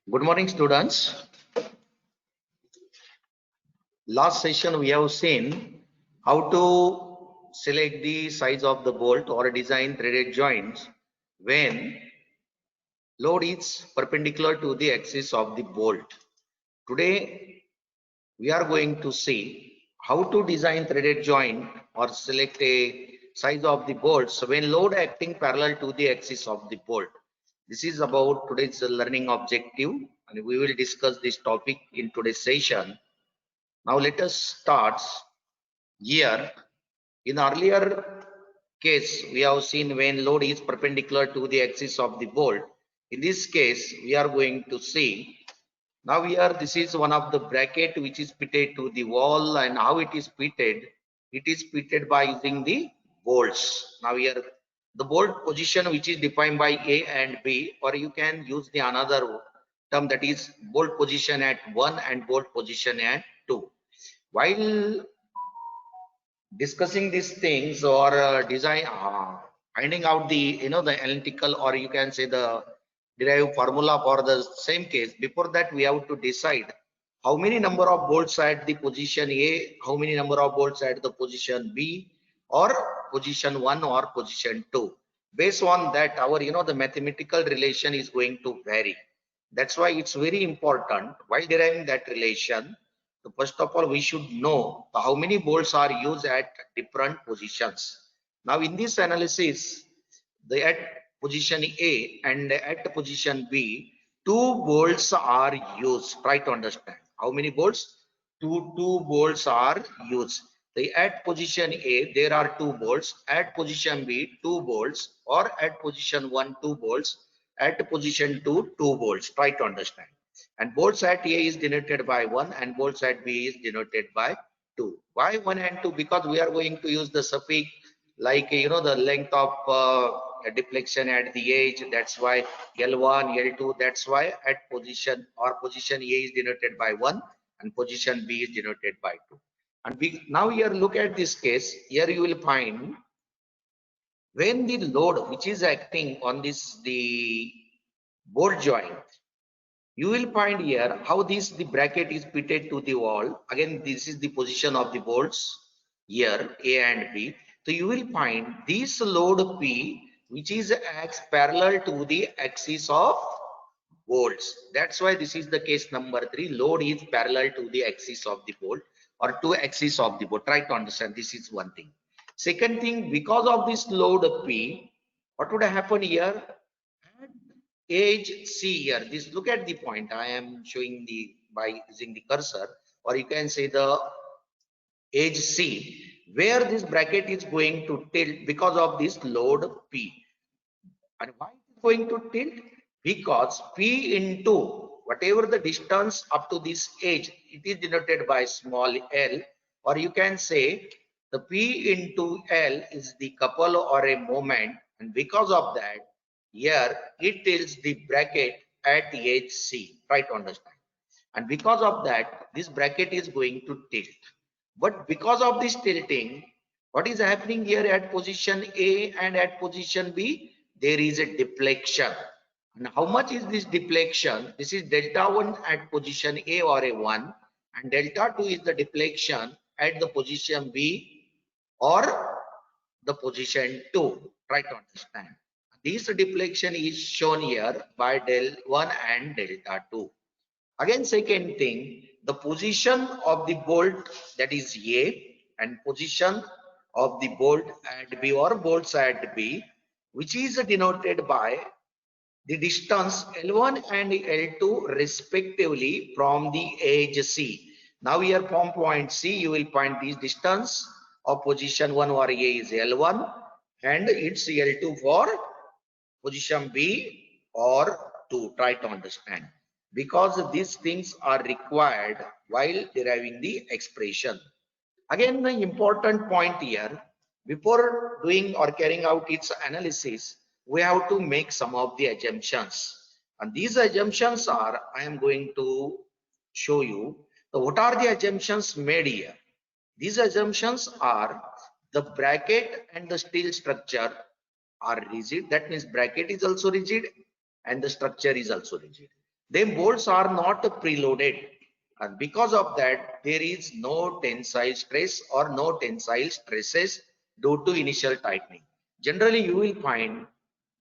Good morning, students. Last session we have seen how to select the size of the bolt or design threaded joints when load is perpendicular to the axis of the bolt. Today we are going to see how to design threaded joint or select a size of the bolts when load acting parallel to the axis of the bolt. This is about today's learning objective, and we will discuss this topic in today's session. Now let us start here. In earlier case, we have seen when load is perpendicular to the axis of the bolt. In this case, we are going to see now here this is one of the bracket which is fitted to the wall, and how it is fitted? It is fitted by using the bolts. Now here the bolt position which is defined by A and B, or you can use the another term, that is bolt position at 1 and bolt position at 2. While discussing these things or design finding out the the analytical, or you can say the derived formula for the same case, before that we have to decide how many number of bolts at the position A, how many number of bolts at the position B, or position 1 or position 2. Based on that, our the mathematical relation is going to vary. That's why it's very important while deriving that relation. So first of all, we should know how many bolts are used at different positions. Now in this analysis, the at position A and at position B, two bolts are used. Try to understand how many bolts? Two bolts are used. The at position A, there are two bolts. At position B, two bolts, or at position 1, two bolts. At position 2, two bolts. Try to understand. And bolts at A is denoted by 1 and bolts at B is denoted by 2. Why 1 and 2? Because we are going to use the suffix like the length of deflection at the edge. That's why L1, L2. That's why at position or position A is denoted by 1 and position B is denoted by 2. And now here look at this case. Here you will find when the load which is acting on the bolt joint, you will find here how the bracket is fitted to the wall. Again, this is the position of the bolts here, A and B. So you will find this load P which is acts parallel to the axis of bolts. That's why this is the case number 3. Load is parallel to the axis of the bolt or to axis of the bolt. Try to understand. This is one thing. Second thing, because of this load P, what would happen here? Edge C here. This, look at the point I am showing the by using the cursor, or you can say the edge C, where this bracket is going to tilt because of this load P. And why it is going to tilt? Because P into whatever the distance up to this edge, it is denoted by small l, or you can say the P into L is the couple or a moment, and because of that, here it tilts the bracket at the edge C. Try to understand. And because of that, this bracket is going to tilt. But because of this tilting, what is happening here at position A and at position B? There is a deflection. And how much is this deflection? This is delta 1 at position A or a 1, and delta 2 is the deflection at the position B or the position 2. Try to understand. This deflection is shown here by del 1 and delta 2. Again, second thing, the position of the bolt, that is A, and position of the bolt at B or bolts at B, which is denoted by the distance L1 and L2 respectively from the edge C. Now here from point C, you will find this distance of position 1 or A is L1 and it's L2 for position B or 2. Try to understand, because these things are required while deriving the expression. Again, the important point here, before doing or carrying out its analysis, we have to make some of the assumptions. And these assumptions are, I am going to show you. So what are the assumptions made here? These assumptions are the bracket and the steel structure are rigid. That means bracket is also rigid and the structure is also rigid. Then bolts are not preloaded, and because of that there is no tensile stress or no tensile stresses due to initial tightening. Generally you will find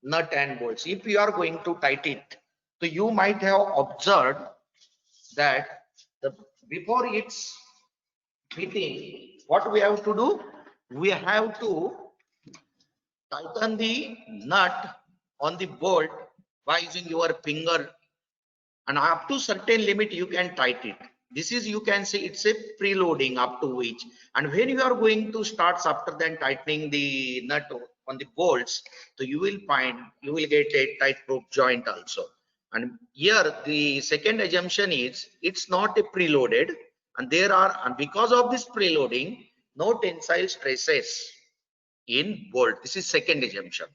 nut and bolts, if you are going to tighten it, so you might have observed that the before it's fitting, what we have to do, we have to tighten the nut on the bolt by using your finger, and up to certain limit you can tighten it. This is, you can say, it's a preloading up to which, and when you are going to start after then tightening the nut on the bolts, so you will find you will get a tight proof joint also. And here the second assumption is it's not a preloaded, and there are, and because of this preloading, no tensile stresses in bolt. This is second assumption.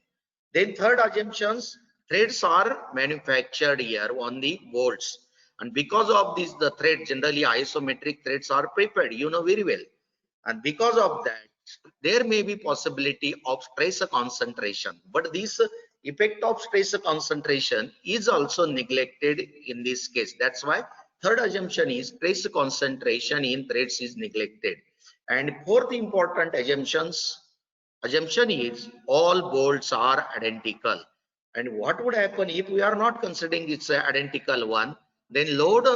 Then third assumptions, threads are manufactured here on the bolts, and because of this the thread, generally isometric threads are prepared, you know very well, and because of that there may be possibility of stress concentration, but this effect of stress concentration is also neglected in this case. That's why third assumption is stress concentration in threads is neglected. And fourth important assumption is all bolts are identical. And what would happen if we are not considering it's a identical one, then load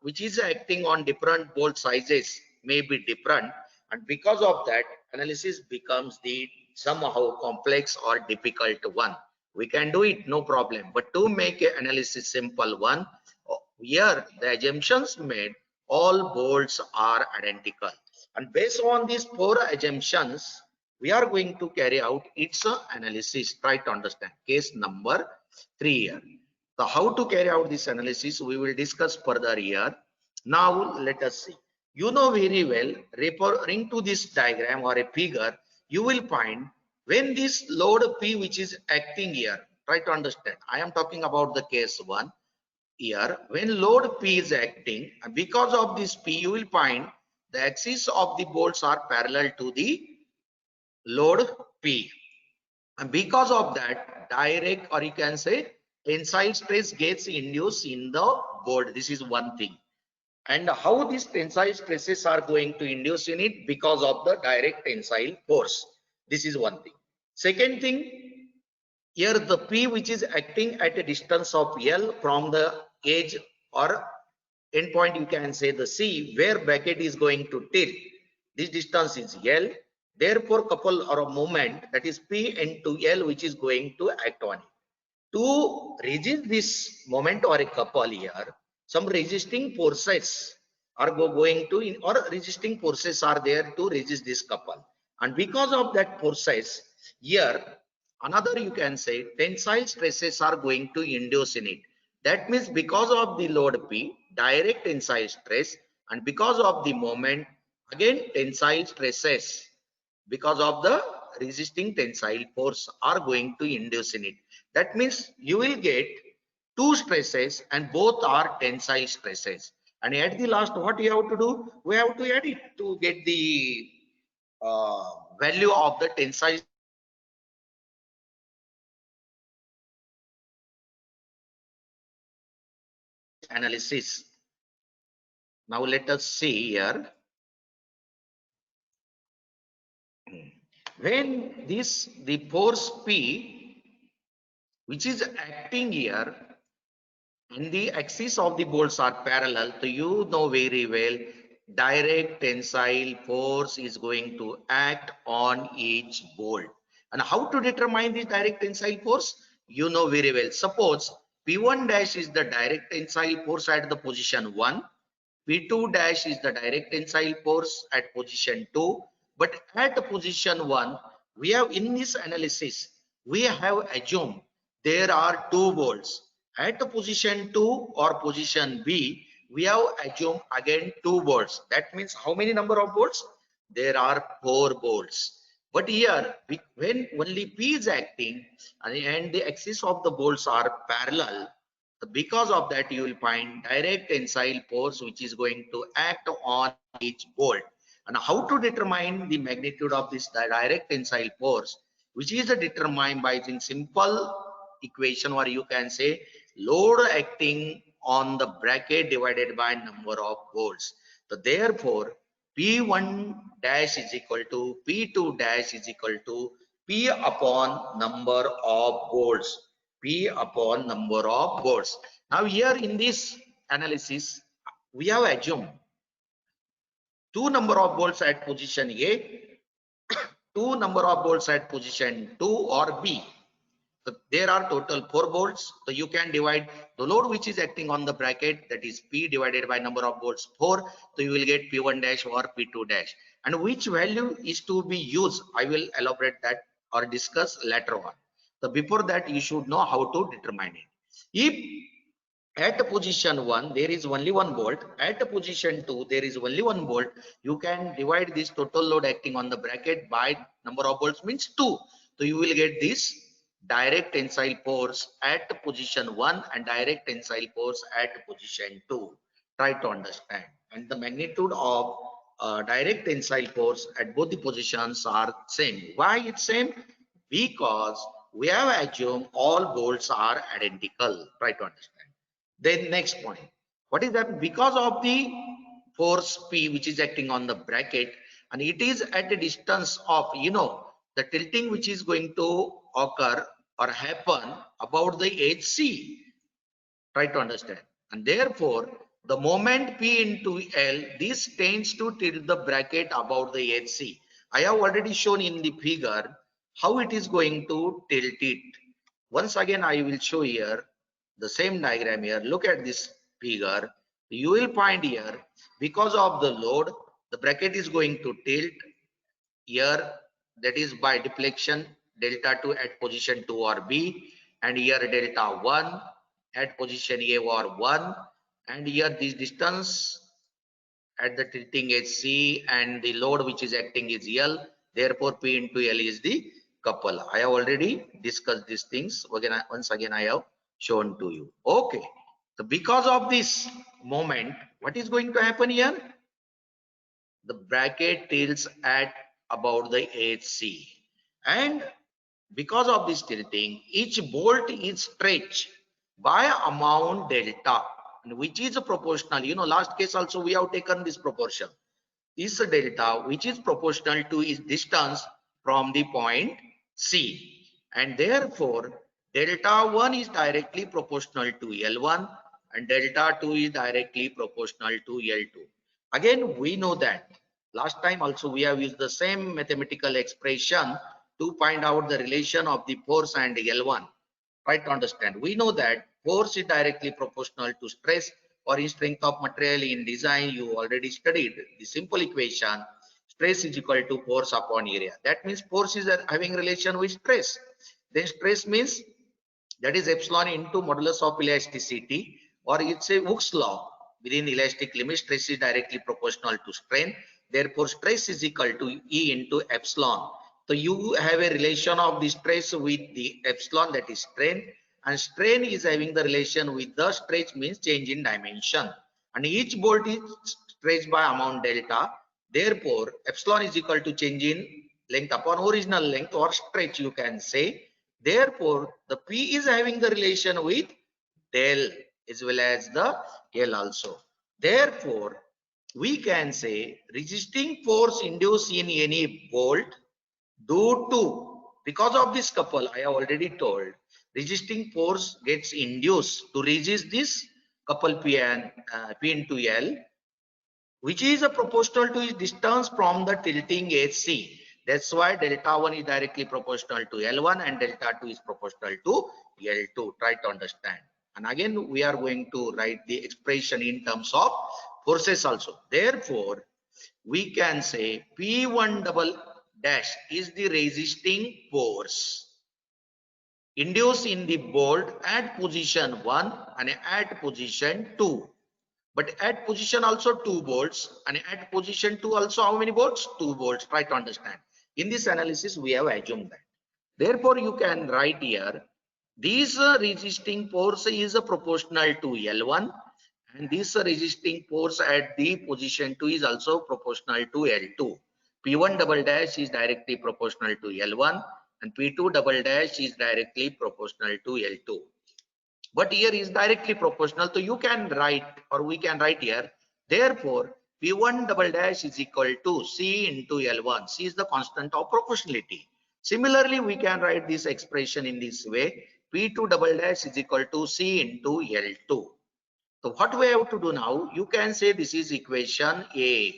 which is acting on different bolt sizes may be different, and because of that analysis becomes the somehow complex or difficult one. We can do it, no problem, but to make an analysis simple one, here the assumptions made all bolts are identical, and based on these four assumptions we are going to carry out its analysis. Try to understand case number 3 here. So how to carry out this analysis we will discuss further here. Now let us see. You know very well, referring to this diagram or a figure, you will find when this load P which is acting here, try to understand, I am talking about the case 1 here. When load P is acting, because of this P you will find the axis of the bolts are parallel to the load P, and because of that direct, or you can say tensile stress gets induced in the board. This is one thing. And how these tensile stresses are going to induce in it, because of the direct tensile force. This is one thing. Second thing, here the P which is acting at a distance of L from the edge or endpoint, you can say the C where bracket is going to tilt, this distance is L, therefore couple or a moment, that is P into L, which is going to act on it. To resist this moment or a couple here, some resisting forces are going to, or resisting forces are there to resist this couple, and because of that forces here, another you can say tensile stresses are going to induce in it. That means because of the load P, direct tensile stress, and because of the moment, again tensile stresses, because of the resisting tensile force are going to induce in it. That means you will get two stresses and both are tensile stresses. And at the last, what you have to do? We have to add it to get the value of the tensile analysis. Now let us see here. When the force P which is acting here and the axis of the bolts are parallel, so you know very well direct tensile force is going to act on each bolt. And how to determine this direct tensile force? You know very well. Suppose P1 dash is the direct tensile force at the position 1, P2 dash is the direct tensile force at position 2, but at position 1 we have, in this analysis we have assumed there are two bolts. At position 2 or position B we have assumed again two bolts. That means how many number of bolts? There are 4 bolts. But here when only P is acting and the axis of the bolts are parallel, because of that you will find direct tensile force which is going to act on each bolt. And how to determine the magnitude of this direct tensile force, which is determined by using simple equation, or you can say load acting on the bracket divided by number of bolts. So therefore, P1 dash is equal to P2 dash is equal to P upon number of bolts. P upon number of bolts. Now here in this analysis, we have assumed two number of bolts at position A, two number of bolts at position 2 or B. So there are total 4 bolts. So you can divide the load which is acting on the bracket, that is P divided by number of bolts 4. So you will get P1 dash or P2 dash. And which value is to be used, I will elaborate that or discuss later on. So before that, you should know how to determine it. If at position 1 there is only one bolt, at position 2 there is only one bolt, you can divide this total load acting on the bracket by number of bolts, means 2. So you will get this direct tensile force at position 1 and direct tensile force at position 2. Try to understand. And the magnitude of direct tensile force at both the positions are same. Why it's same? Because we have assumed all bolts are identical. Try to understand. Then next point, what is that? Because of the force P which is acting on the bracket, and it is at a distance of, the tilting which is going to occur or happen about the edge C. Try to understand. And therefore, the moment P into L, this tends to tilt the bracket about the edge C. I have already shown in the figure how it is going to tilt it. Once again, I will show here the same diagram here. Look at this figure. You will find here, because of the load, the bracket is going to tilt here, that is by deflection delta 2 at position 2 or B, and here delta 1 at position A or 1, and here this distance at the tilting edge C, and the load which is acting is L. Therefore, P into L is the couple. I have already discussed these things. Again, once again, I have shown to you. Okay. So because of this moment, what is going to happen here? The bracket tilts at about the edge C. And because of this tilting, each bolt is stretched by amount delta, which is proportional. Last case also we have taken this proportion. Is delta which is proportional to its distance from the point C, and therefore delta 1 is directly proportional to L1 and delta 2 is directly proportional to L2. Again, we know that last time also we have used the same mathematical expression to find out the relation of the force and L1. Try to understand. We know that force is directly proportional to stress, or in strength of material in design you already studied the simple equation, stress is equal to force upon area. That means force is having relation with stress. Then stress means that is epsilon into modulus of elasticity, or it's a Hooke's law. Within elastic limit, stress is directly proportional to strain. Therefore, stress is equal to E into epsilon. So you have a relation of the stress with the epsilon, that is strain, and strain is having the relation with the stretch, means change in dimension. And each bolt is stretched by amount delta. Therefore, epsilon is equal to change in length upon original length, or stretch you can say. Therefore, the P is having the relation with del as well as the L also. Therefore, we can say resisting force induced in any bolt due to, because of this couple, I have already told, resisting force gets induced to resist this couple P and P into L, which is a proportional to its distance from the tilting edge C. That's why delta 1 is directly proportional to L1 and delta 2 is proportional to L2. Try to understand. And again, we are going to write the expression in terms of forces also. Therefore, we can say P1 double dash is the resisting force induced in the bolt at position 1 and at position 2. But at position also 2 bolts, and at position 2 also how many bolts? 2 bolts. Try to understand. In this analysis, we have assumed that. Therefore, you can write here, this resisting force is proportional to L1, and this resisting force at the position 2 is also proportional to L2. P1 double dash is directly proportional to L1, and P2 double dash is directly proportional to L2. but here is directly proportional. So you can write, or we can write here, therefore P1 double dash is equal to C into L1. C is the constant of proportionality. Similarly, we can write this expression in this way, P2 double dash is equal to C into L2. So what we have to do now, you can say this is equation A.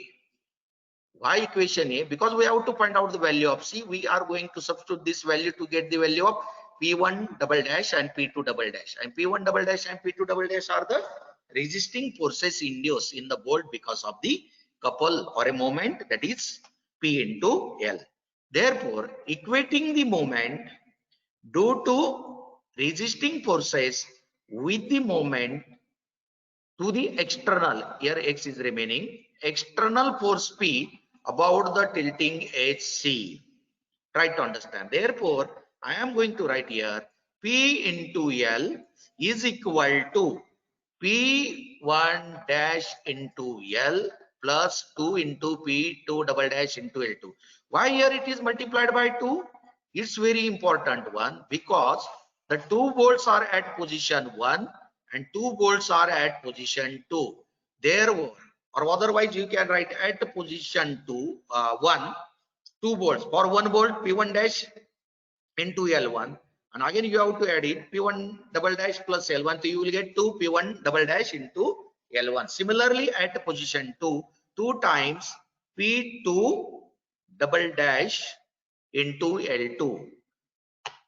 Why equation A? Because we have to find out the value of C. We are going to substitute this value to get the value of P1 double dash and P2 double dash. And P1 double dash and P2 double dash are the resisting forces induced in the bolt because of the couple or a moment, that is P into L. Therefore, equating the moment due to resisting forces with the moment to the external, here X is remaining, external force P about the tilting edge C. Try to understand. Therefore, I am going to write here P into L is equal to P1 dash into L plus 2 into P2 double dash into L2. Why here it is multiplied by 2? It's very important one, because the 2 bolts are at position 1 and 2 bolts are at position 2. Therefore, or otherwise you can write at position 1, 2 bolts. For 1 bolt, P1 dash into L1, and again you have to add it P1 double dash plus L1, so you will get 2 P1 double dash into L1. Similarly, at position 2, 2 times P2 double dash into L2.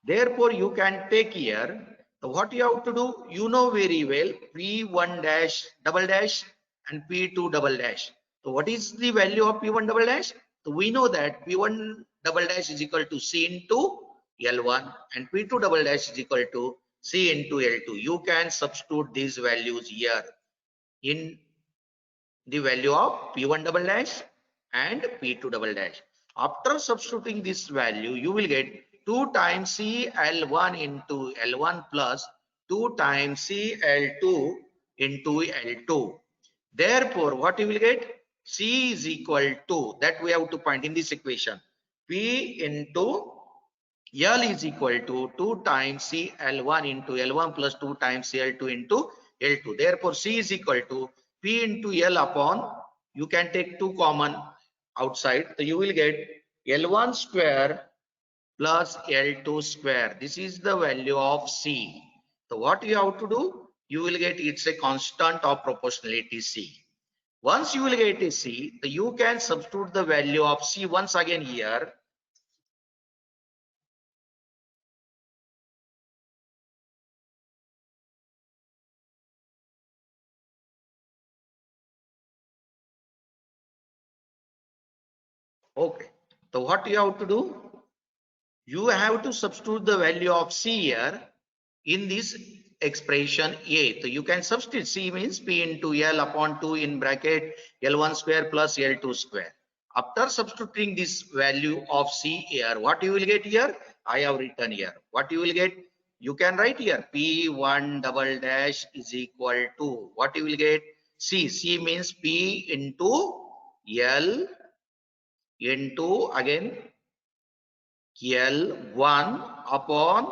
Therefore, you can take here, what you have to do, you know very well, P1 dash double dash and P2 double dash. So what is the value of P1 double dash? So we know that P1 double dash is equal to C into L1 and P2 double dash is equal to C into L2. You can substitute these values here in the value of P1 double dash and P2 double dash. After substituting this value, you will get 2 times CL1 into L1 plus 2 times CL2 into L2. Therefore, what you will get? C is equal to, that we have to find in this equation, P into L is equal to 2 times CL1 into L1 plus 2 times CL2 into L2. Therefore, C is equal to P into L upon, you can take 2 common outside. So you will get L1 square plus L2 square. This is the value of C. So what you have to do? You will get, it's a constant of proportionality C. Once you will get a C, you can substitute the value of C once again here. Okay. So what you have to do? You have to substitute the value of C here in this expression A. So you can substitute, C means P into L upon 2 in bracket L1 square plus L2 square. After substituting this value of C here, what you will get here? I have written here. What you will get? You can write here P1 double dash is equal to, what you will get? C. C means P into L into again L1 upon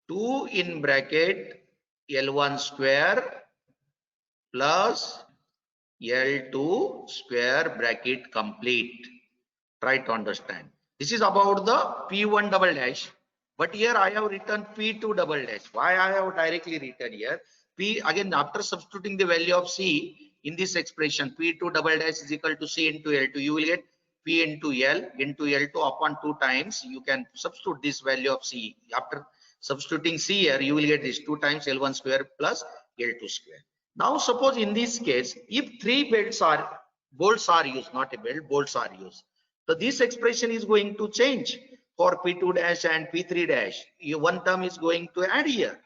2 in bracket L1 square plus L2 square bracket complete. Try to understand. This is about the P1 double dash, but here I have written P2 double dash. Why I have directly written here? P, again, after substituting the value of C in this expression, P2 double dash is equal to C into L2. You will get P into L into L2 upon 2 times. You can substitute this value of C. After substituting C here, you will get this 2 times L1 square plus L2 square. Now suppose in this case, if 3 bolts are used, not a belt, bolts are used. So this expression is going to change for P2 dash and P3 dash. One term is going to add here.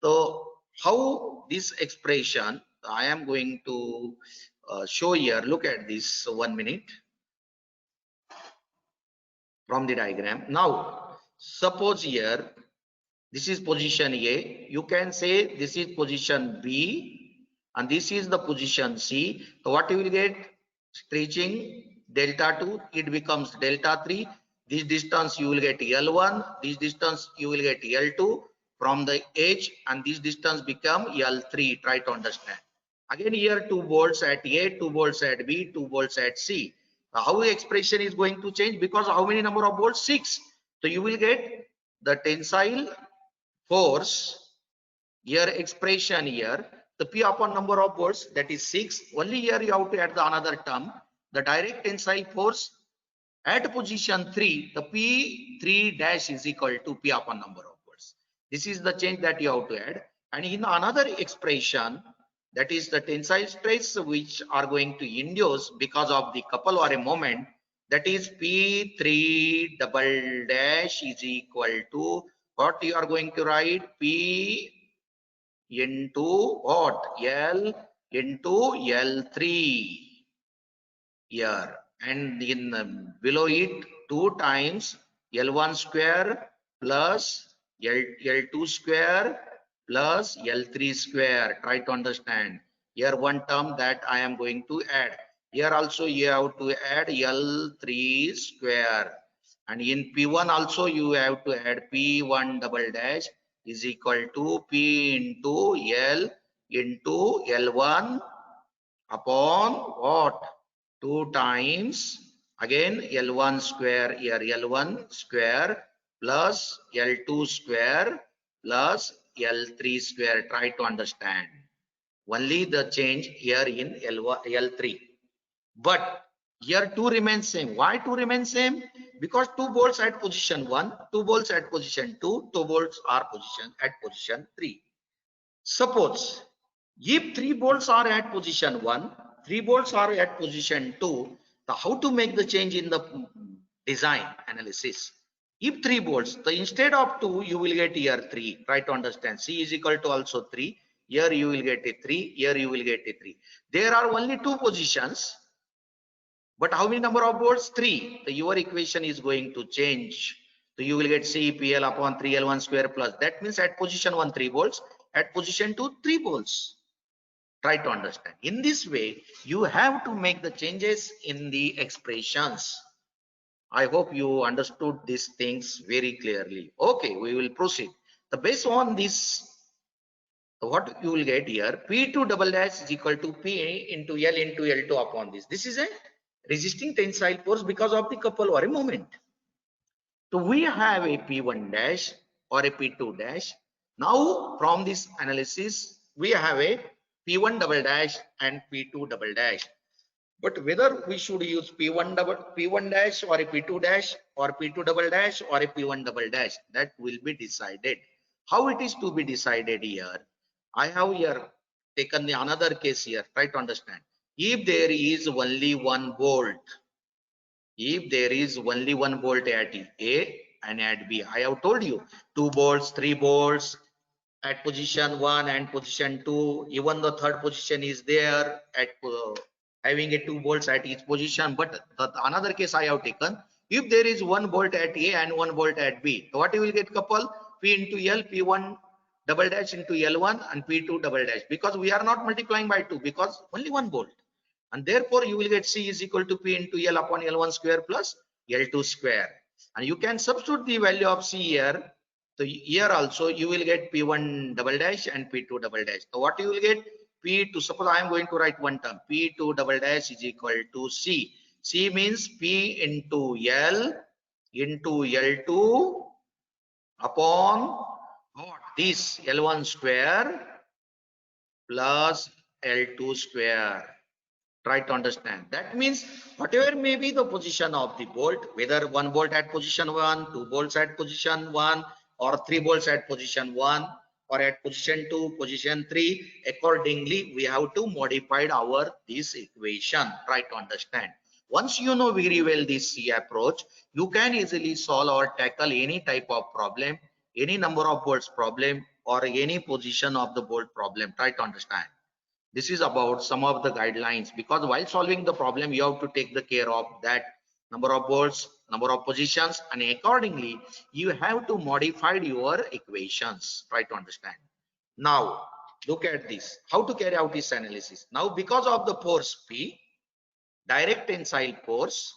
So how this expression, I am going to show here. Look at this 1 minute from the diagram. Now suppose here this is position A. You can say this is position B and this is the position C. So what you will get? Stretching delta 2, it becomes delta 3. This distance you will get L1, this distance you will get L2. from the edge, and this distance become L3. Try to understand. Again here 2 bolts at A, 2 bolts at B, 2 bolts at C. How expression is going to change? Because how many number of bolts? 6. So you will get the tensile force here, expression here, the P upon number of bolts, that is 6. Only here you have to add the another term, the direct tensile force at position 3, the P3 dash is equal to P upon number of bolts. This is the change that you have to add. And in another expression, that is the tensile stress which are going to induce because of the couple or a moment, that is P3 double dash is equal to what you are going to write, P into what, L into L3 here, and in below it 2 times L1 square plus L2 square plus L3 square. Try to understand. Here one term that I am going to add. Here also you have to add L3 square, and in P1 also you have to add P1 double dash is equal to P into L into L1 upon what, 2 times again L1 square here, L1 square plus L2 square plus L3 square. Try to understand. Only the change here in L1, L3. But here 2 remains same. Why 2 remains same? Because 2 bolts at position 1, 2 bolts at position 2, 2 bolts are position at position 3. Suppose if 3 bolts are at position 1, 3 bolts are at position 2, so how to make the change in the design analysis? If 3 bolts, so instead of 2, you will get here 3. Try to understand. C is equal to also 3. Here you will get a 3. Here you will get a 3. There are only 2 positions. But how many number of bolts? 3. So your equation is going to change. So you will get CPL upon 3L1 square plus. That means at position 1, 3 bolts. At position 2, 3 bolts. Try to understand. In this way, you have to make the changes in the expressions. I hope you understood these things very clearly. Okay, we will proceed. So based on this, what you will get here, P2 double dash is equal to P into L into L2 upon this. This is a resisting tensile force because of the couple or a moment. So we have a P1 dash or a P2 dash. Now from this analysis, we have a P1 double dash and P2 double dash. But whether we should use P1 dash or a P2 dash or P2 double dash or a P1 double dash, that will be decided. How it is to be decided here? I have here taken the another case here. Try to understand. If there is only one bolt, if there is only one bolt at A and at B, I have told you 2 bolts, 3 bolts at position 1 and position 2, even the third position is there at having a 2 bolts at each position. But another case I have taken, if there is one bolt at A and one bolt at B, what you will get couple? P into L, P1 double dash into L1 and P2 double dash, because we are not multiplying by 2 because only one bolt, and therefore you will get C is equal to P into L upon L1 square plus L2 square, and you can substitute the value of C here. So here also you will get P1 double dash and P2 double dash. So what you will get? P2, suppose I am going to write one term, P2 double dash is equal to C. C means P into L into L2 upon what? This L1 square plus L2 square. Try to understand. That means whatever may be the position of the bolt, whether one bolt at position 1, 2 bolts at position 1, or 3 bolts at position 1, or at position 2, position 3, accordingly we have to modify our this equation. Try to understand. Once you know very well this C approach, you can easily solve or tackle any type of problem, any number of bolts problem, or any position of the bolt problem. Try to understand. This is about some of the guidelines, because while solving the problem you have to take the care of that number of bolts, number of positions, and accordingly you have to modify your equations. Try to understand. Now look at this, how to carry out this analysis. Now because of the force P, direct tensile force,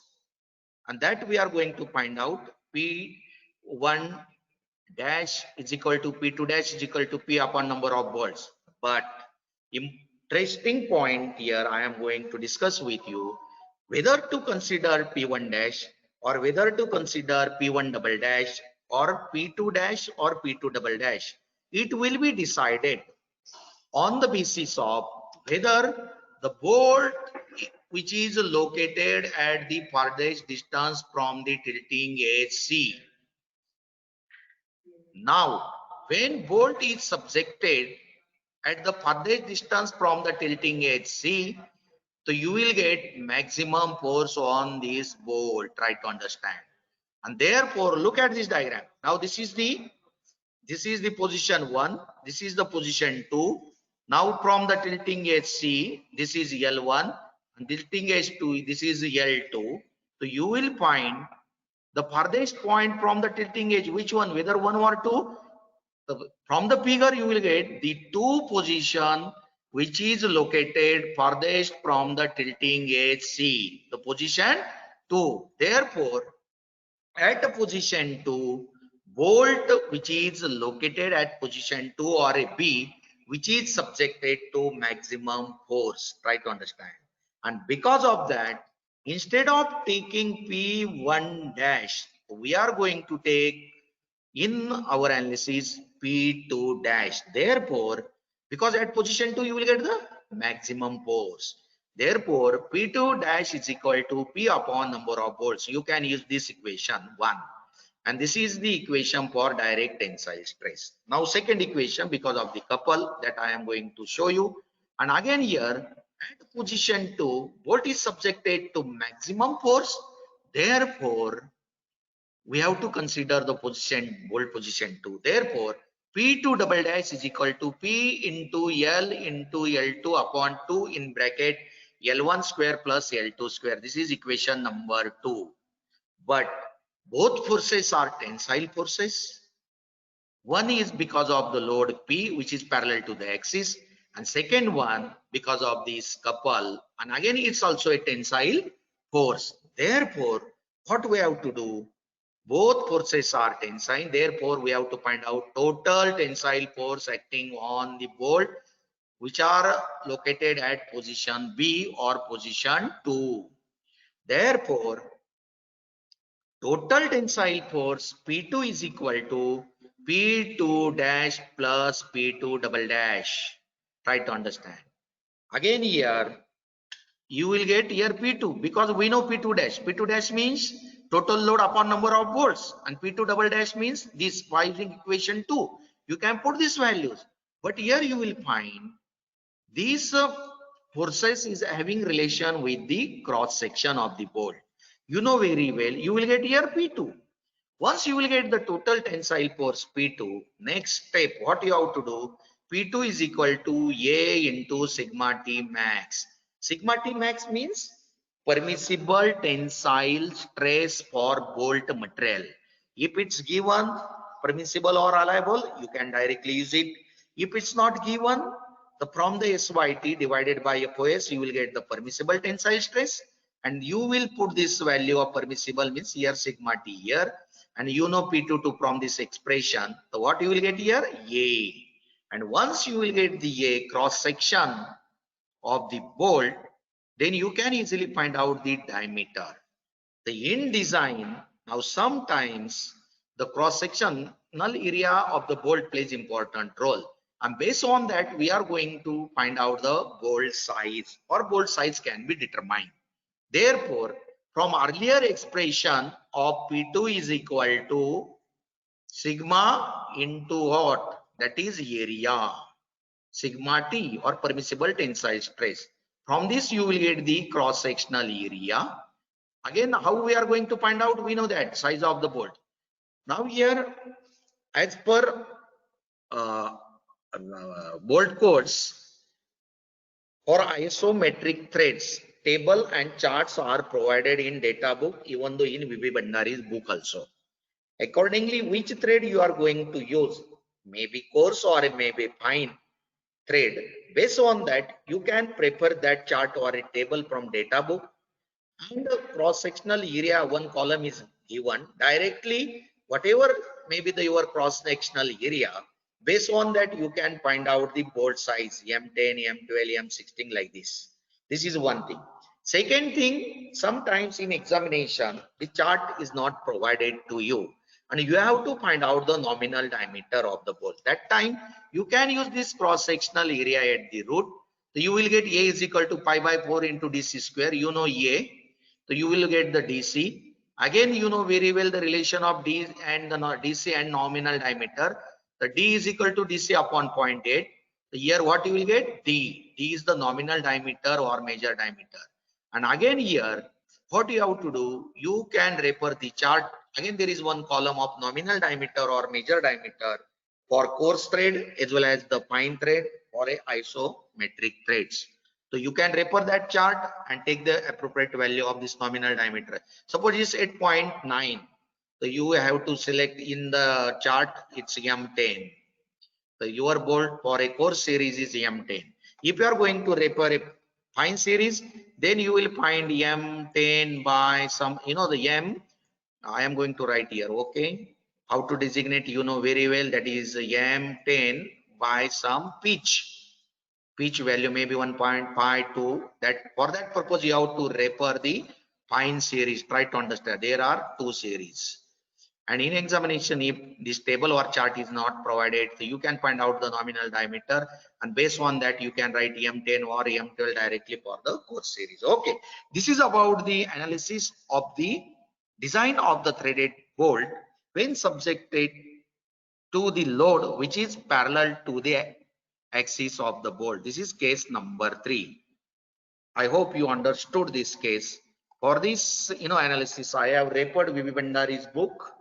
and that we are going to find out P1 dash is equal to P2 dash is equal to P upon number of bolts. But interesting point here, I am going to discuss with you whether to consider P1 dash or whether to consider P1 double dash or P2 dash or P2 double dash. It will be decided on the basis of whether the bolt which is located at the farthest distance from the tilting edge C. Now, when bolt is subjected at the farthest distance from the tilting edge C, so you will get maximum force on this bolt. Try to understand. And therefore, look at this diagram. Now, this is the position 1. This is the position 2. Now, from the tilting edge C, this is L1, and tilting edge 2, this is L2. So you will find the farthest point from the tilting edge, which one, whether 1 or 2. From the figure you will get the 2 position which is located farthest from the tilting edge C, the position 2. Therefore, at position 2, bolt which is located at position 2 or a B, which is subjected to maximum force. Try to understand. And because of that, instead of taking P1 dash, we are going to take in our analysis P2 dash. Therefore, because at position 2 you will get the maximum force. Therefore, P2 dash is equal to P upon number of bolts. You can use this equation 1. And this is the equation for direct tensile stress. Now, second equation, because of the couple that I am going to show you. And again here, at position 2, bolt is subjected to maximum force. Therefore, we have to consider the position, bolt position 2. Therefore, P2 double dash is equal to P into L into L2 upon 2 in bracket L1 square plus L2 square. This is equation number 2. But both forces are tensile forces. One is because of the load P, which is parallel to the axis, and second one because of this couple. And again, it's also a tensile force. Therefore, what we have to do? Both forces are tensile. Therefore, we have to find out total tensile force acting on the bolt which are located at position B or position 2. Therefore, total tensile force P2 is equal to P2 dash plus P2 double dash. Try to understand. Again here, you will get here P2 because we know P2 dash. P2 dash means total load upon number of bolts, and P2 double dash means this by using equation 2. You can put these values, but here you will find these forces is having relation with the cross section of the bolt. You know very well, you will get here P2. Once you will get the total tensile force P2, next step, what you have to do? P2 is equal to A into sigma T max. Sigma T max means permissible tensile stress for bolt material. If it's given permissible or allowable, you can directly use it. If it's not given, from the SYT divided by FOS, you will get the permissible tensile stress, and you will put this value of permissible means here sigma T here, and you know P2 from this expression. So what you will get here? A. And once you will get the A cross section of the bolt, then you can easily find out the diameter. The in design, now sometimes the cross sectional area of the bolt plays important role, and based on that we are going to find out the bolt size, or bolt size can be determined. Therefore, from earlier expression of P2 is equal to sigma into what? That is area, sigma T or permissible tensile stress. From this you will get the cross sectional area. Again, how we are going to find out? We know that size of the bolt. Now here, as per bolt codes, for isometric threads, table and charts are provided in data book, even though in VB Bhandari's book also. Accordingly, which thread you are going to use, maybe coarse or maybe fine thread. Based on that, you can prefer that chart or a table from data book, and cross sectional area one column is given directly. Whatever maybe your cross-sectional area. Based on that, you can find out the bolt size M10, M12, M16 like this. This is one thing. Second thing, sometimes in examination, the chart is not provided to you, and you have to find out the nominal diameter of the bolt. That time, you can use this cross-sectional area at the root. So you will get A is equal to pi by 4 into DC square. You know A. So you will get the DC. Again, you know very well the relation of D and the DC and nominal diameter. The D is equal to DC upon 0.8. So here what you will get? D. D is the nominal diameter or major diameter. And again here, what you have to do, you can refer the chart. Again, there is one column of nominal diameter or major diameter for coarse thread as well as the fine thread or a isometric threads. So you can refer that chart and take the appropriate value of this nominal diameter. Suppose it's 8.9. So you have to select in the chart, it's M10. So your bolt for a coarse series is M10. If you are going to refer a fine series, then you will find M10 by some, the M. I am going to write here, okay? How to designate, you know very well, that is M10 by some pitch value, maybe 1.52. That for that purpose, you have to refer the fine series. Try to understand. There are two series. And in examination, if this table or chart is not provided, so you can find out the nominal diameter, and based on that you can write M10 or M12 directly for the course series. Okay, this is about the analysis of the design of the threaded bolt when subjected to the load which is parallel to the axis of the bolt. This is case number 3. I hope you understood this case. For this analysis, I have referred V.B. Bhandari's book,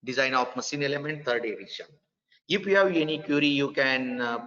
Design of Machine Element, 3rd edition. If you have any query, you can